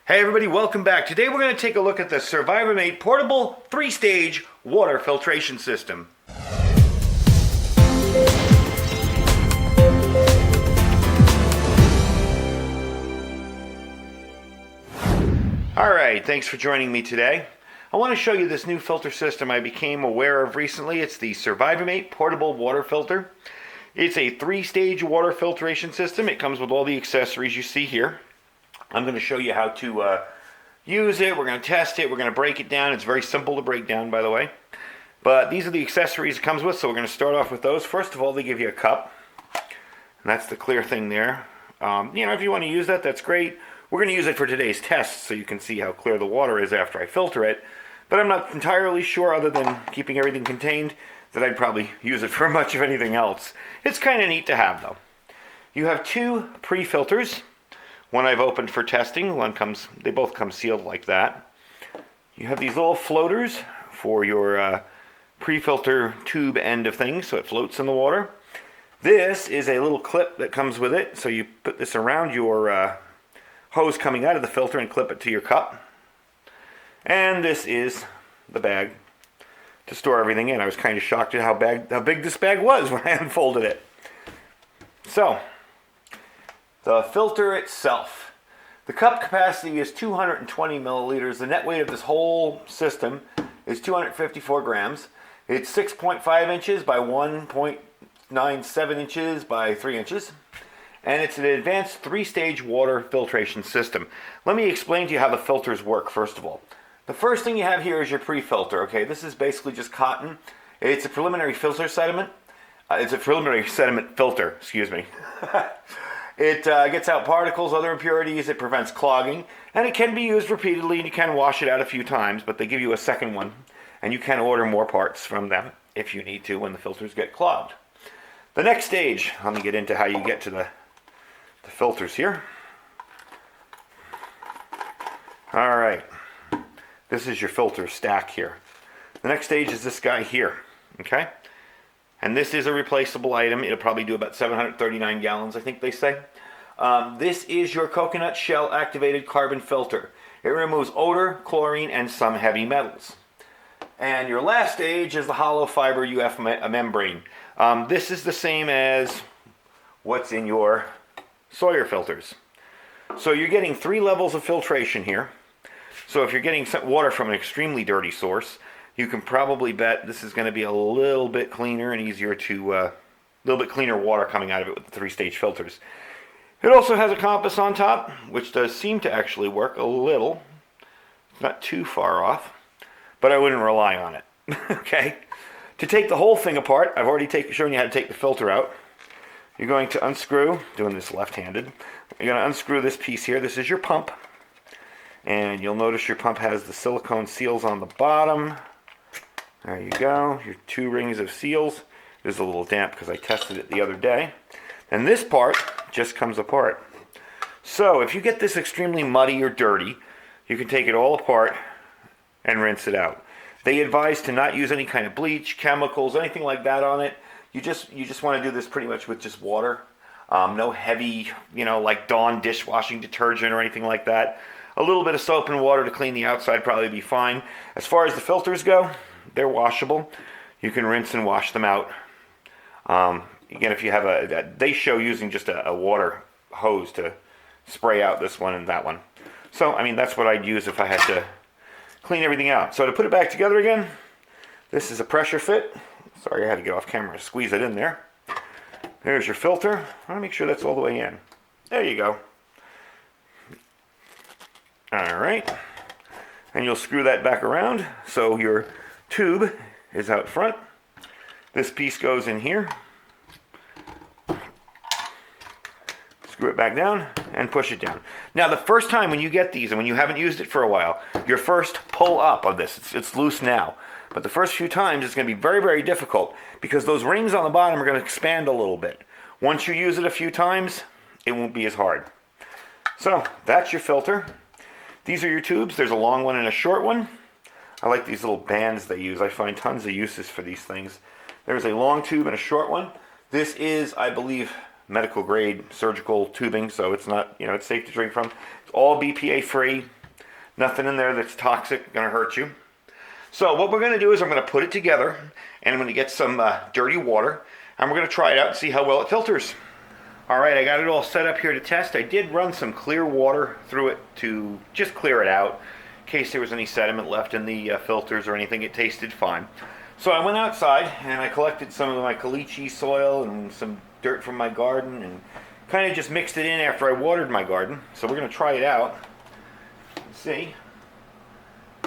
Hey everybody, welcome back. Today we're going to take a look at the SurviMate portable 3-stage water filtration system. Alright, thanks for joining me today. I want to show you this new filter system I became aware of recently. It's the SurviMate portable water filter. It's a 3-stage water filtration system. It comes with all the accessories you see here. I'm going to show you how to use it. We're going to test it. We're going to break it down. It's very simple to break down, by the way. But these are the accessories it comes with, so we're going to start off with those. First of all, they give you a cup. And that's the clear thing there. If you want to use that, that's great. We're going to use it for today's test so you can see how clear the water is after I filter it. But I'm not entirely sure, other than keeping everything contained, that I'd probably use it for much of anything else. It's kind of neat to have, though. You have two pre-filters. One I've opened for testing. They both come sealed like that. You have these little floaters for your pre-filter tube end of things, so it floats in the water. This is a little clip that comes with it, so you put this around your hose coming out of the filter and clip it to your cup. And this is the bag to store everything in. I was kind of shocked at how big this bag was when I unfolded it. So, the filter itself. The cup capacity is 220 milliliters. The net weight of this whole system is 254 grams. It's 6.5 inches by 1.97 inches by 3 inches. And it's an advanced 3-stage water filtration system. Let me explain to you how the filters work, first of all. The first thing you have here is your pre-filter, okay? This is basically just cotton. It's a preliminary filter sediment. It's a preliminary sediment filter, excuse me. It gets out particles, other impurities, it prevents clogging, and it can be used repeatedly, and you can wash it out a few times, but they give you a second one, and you can order more parts from them if you need to when the filters get clogged. The next stage, let me get into how you get to the filters here. Alright, this is your filter stack here. The next stage is this guy here, okay? And this is a replaceable item. It'll probably do about 739 gallons, I think they say. This is your coconut shell activated carbon filter. It removes odor, chlorine, and some heavy metals. And your last stage is the hollow fiber UF membrane. This is the same as what's in your Sawyer filters. So you're getting 3 levels of filtration here. So if you're getting water from an extremely dirty source, you can probably bet this is going to be a little bit cleaner and easier to, a little bit cleaner water coming out of it with the 3-stage filters. It also has a compass on top, which does seem to actually work a little. It's not too far off, but I wouldn't rely on it. Okay? To take the whole thing apart, I've already shown you how to take the filter out. You're going to unscrew, doing this left-handed, you're going to unscrew this piece here. This is your pump. And you'll notice your pump has the silicone seals on the bottom. There you go, your 2 rings of seals. It is a little damp because I tested it the other day. And this part just comes apart. So if you get this extremely muddy or dirty, you can take it all apart and rinse it out. They advise to not use any kind of bleach, chemicals, anything like that on it. You just want to do this pretty much with just water. No heavy, like Dawn dishwashing detergent or anything like that. A little bit of soap and water to clean the outside probably be fine. As far as the filters go, they're washable. You can rinse and wash them out. Again, if you have they show using just a water hose to spray out this one and that one. So, that's what I'd use if I had to clean everything out. So to put it back together again, this is a pressure fit. Sorry, I had to get off camera to squeeze it in there. There's your filter. I want to make sure that's all the way in. There you go. Alright. And you'll screw that back around so your tube is out front. This piece goes in here. Screw it back down and push it down. Now the first time when you get these and when you haven't used it for a while, your first pull up of this, it's loose now. But the first few times it's going to be very, very difficult because those rings on the bottom are going to expand a little bit. Once you use it a few times, it won't be as hard. So that's your filter. These are your tubes. There's a long one and a short one. I like these little bands they use. I find tons of uses for these things. There's a long tube and a short one. This is, I believe, medical grade surgical tubing, so it's not, it's safe to drink from. It's all BPA free. Nothing in there that's toxic, gonna hurt you. So what we're gonna do is I'm gonna put it together, and I'm gonna get some dirty water, and we're gonna try it out and see how well it filters. All right, I got it all set up here to test. I did run some clear water through it to just clear it out, in case there was any sediment left in the filters or anything. It tasted fine. So I went outside and I collected some of my caliche soil and some dirt from my garden and kind of just mixed it in after I watered my garden. So we're gonna try it out and see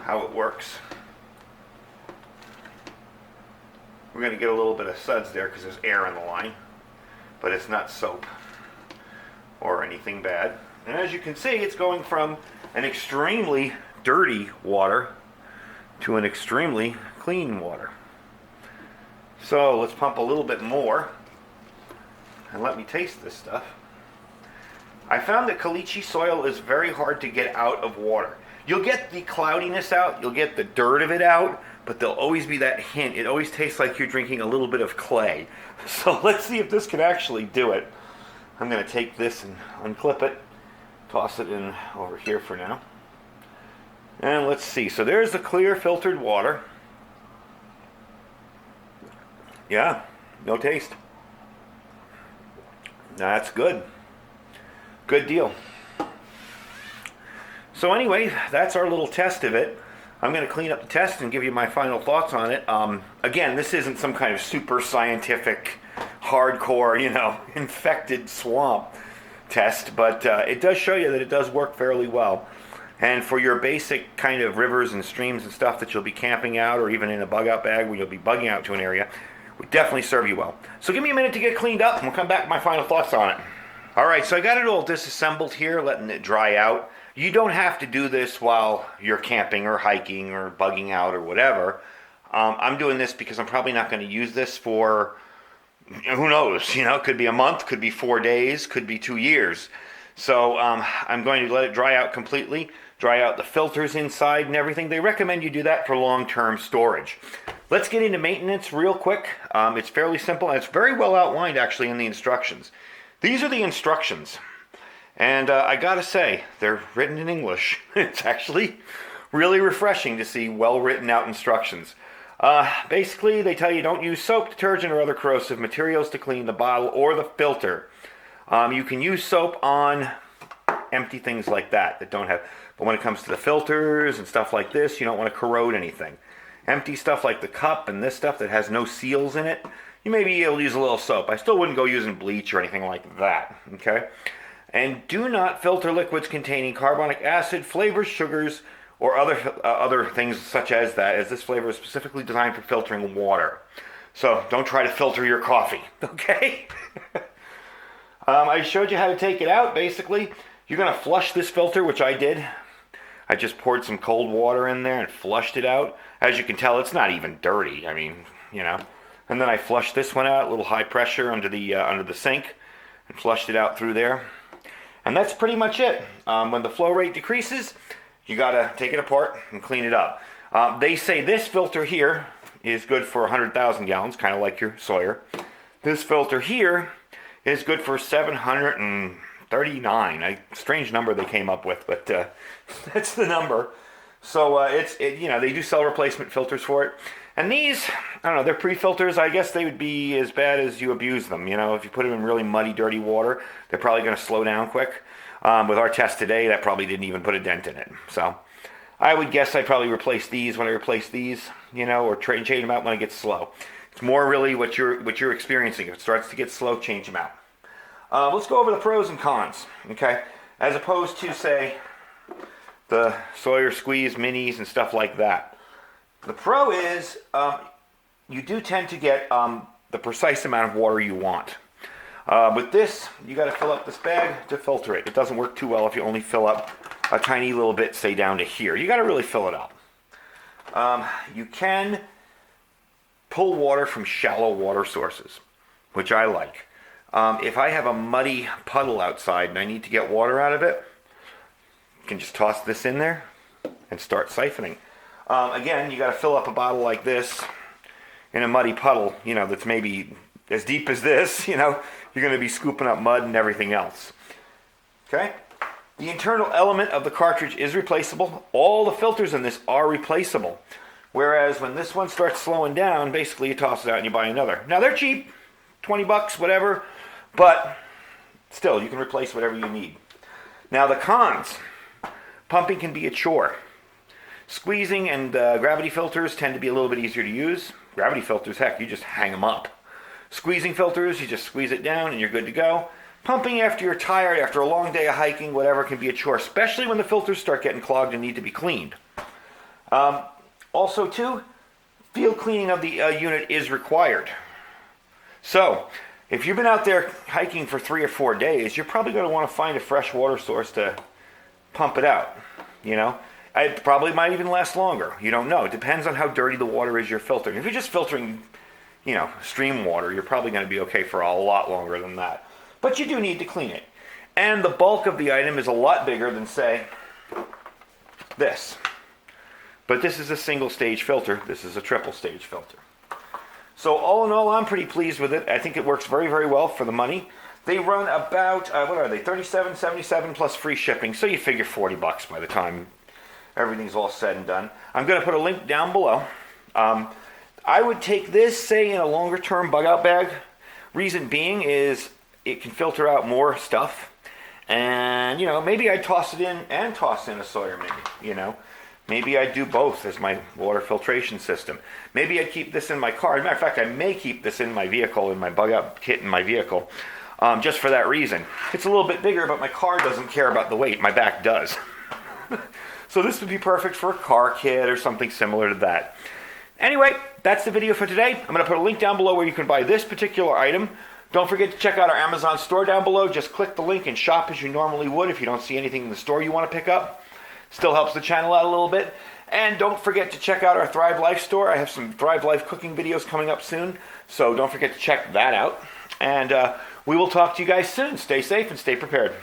how it works. We're going to get a little bit of suds there because there's air in the line, but it's not soap or anything bad. And as you can see, it's going from an extremely dirty water to an extremely clean water. So let's pump a little bit more and let me taste this stuff. I found that caliche soil is very hard to get out of water. You'll get the cloudiness out, you'll get the dirt of it out, but there'll always be that hint. It always tastes like you're drinking a little bit of clay. So let's see if this can actually do it. I'm going to take this and unclip it, toss it in over here for now. And let's see. So there's the clear filtered water. Yeah, no taste. That's good. Good deal. So anyway, that's our little test of it. I'm going to clean up the test and give you my final thoughts on it. Again, this isn't some kind of super scientific, hardcore, infected swamp test, but it does show you that it does work fairly well. And for your basic kind of rivers and streams and stuff that you'll be camping out, or even in a bug out bag where you'll be bugging out to an area, would definitely serve you well. So give me a minute to get cleaned up and we'll come back with my final thoughts on it. All right, so I got it all disassembled here, letting it dry out. You don't have to do this while you're camping or hiking or bugging out or whatever. I'm doing this because I'm probably not going to use this for, who knows, could be a month, could be 4 days, could be 2 years. So I'm going to let it dry out completely, dry out the filters inside and everything. They recommend you do that for long-term storage. Let's get into maintenance real quick. It's fairly simple, and it's very well outlined actually in the instructions. These are the instructions. And I gotta say, they're written in English. It's actually really refreshing to see well written out instructions. Basically, they tell you don't use soap, detergent, or other corrosive materials to clean the bottle or the filter. You can use soap on empty things like that don't have, but when it comes to the filters and stuff like this, you don't want to corrode anything. Empty stuff like the cup and this stuff that has no seals in it, you may be able to use a little soap. I still wouldn't go using bleach or anything like that, okay? And do not filter liquids containing carbonic acid, flavors, sugars, or other things such as that, as this flavor is specifically designed for filtering water. So don't try to filter your coffee, okay? I showed you how to take it out. Basically, you're going to flush this filter, which I did. I just poured some cold water in there and flushed it out. As you can tell, it's not even dirty. I mean, And then I flushed this one out, a little high pressure under the sink, and flushed it out through there. And that's pretty much it. When the flow rate decreases, you gotta take it apart and clean it up. They say this filter here is good for 100,000 gallons, kind of like your Sawyer. This filter here is good for 739. A strange number they came up with, but that's the number. So they do sell replacement filters for it. And these, I don't know, they're pre-filters. I guess they would be as bad as you abuse them. If you put them in really muddy, dirty water, they're probably going to slow down quick. With our test today, that probably didn't even put a dent in it. So I would guess I'd probably replace these when I replace these, or change them out when it gets slow. It's more really what you're experiencing. If it starts to get slow, change them out. Let's go over the pros and cons, okay? As opposed to, say, the Sawyer Squeeze Minis and stuff like that. The pro is you do tend to get the precise amount of water you want. With this, you got to fill up this bag to filter it. It doesn't work too well if you only fill up a tiny little bit, say down to here. You got to really fill it up. You can pull water from shallow water sources, which I like. If I have a muddy puddle outside and I need to get water out of it, you can just toss this in there and start siphoning. Again, you got to fill up a bottle like this in a muddy puddle, that's maybe as deep as this, you know, you're going to be scooping up mud and everything else. Okay? The internal element of the cartridge is replaceable. All the filters in this are replaceable. Whereas when this one starts slowing down, basically you toss it out and you buy another. Now they're cheap, 20 bucks, whatever, but still you can replace whatever you need. Now the cons. Pumping can be a chore. Squeezing and gravity filters tend to be a little bit easier to use. Gravity filters, heck, you just hang them up. Squeezing filters, you just squeeze it down and you're good to go. Pumping after you're tired, after a long day of hiking, whatever, can be a chore, especially when the filters start getting clogged and need to be cleaned. Also, too, field cleaning of the unit is required. So, if you've been out there hiking for 3 or 4 days, you're probably going to want to find a fresh water source to pump it out, you know. It probably might even last longer. You don't know. It depends on how dirty the water is you're filtering. If you're just filtering, you know, stream water, you're probably going to be okay for a lot longer than that. But you do need to clean it. And the bulk of the item is a lot bigger than, say, this. But this is a single stage filter. This is a triple stage filter. So all in all, I'm pretty pleased with it. I think it works very, very well for the money. They run about, what are they, $37.77 plus free shipping. So you figure 40 bucks by the time everything's all said and done. I'm going to put a link down below. I would take this, say, in a longer term bug out bag. Reason being is it can filter out more stuff. And, you know, maybe I'd toss it in and toss in a Sawyer Mini, you know. Maybe I'd do both as my water filtration system. Maybe I'd keep this in my car. As a matter of fact, I may keep this in my vehicle, in my bug out kit in my vehicle, just for that reason. It's a little bit bigger, but my car doesn't care about the weight. My back does. So this would be perfect for a car kit or something similar to that. Anyway, that's the video for today. I'm going to put a link down below where you can buy this particular item. Don't forget to check out our Amazon store down below. Just click the link and shop as you normally would if you don't see anything in the store you want to pick up. Still helps the channel out a little bit. And don't forget to check out our Thrive Life store. I have some Thrive Life cooking videos coming up soon, so don't forget to check that out. And we will talk to you guys soon. Stay safe and stay prepared.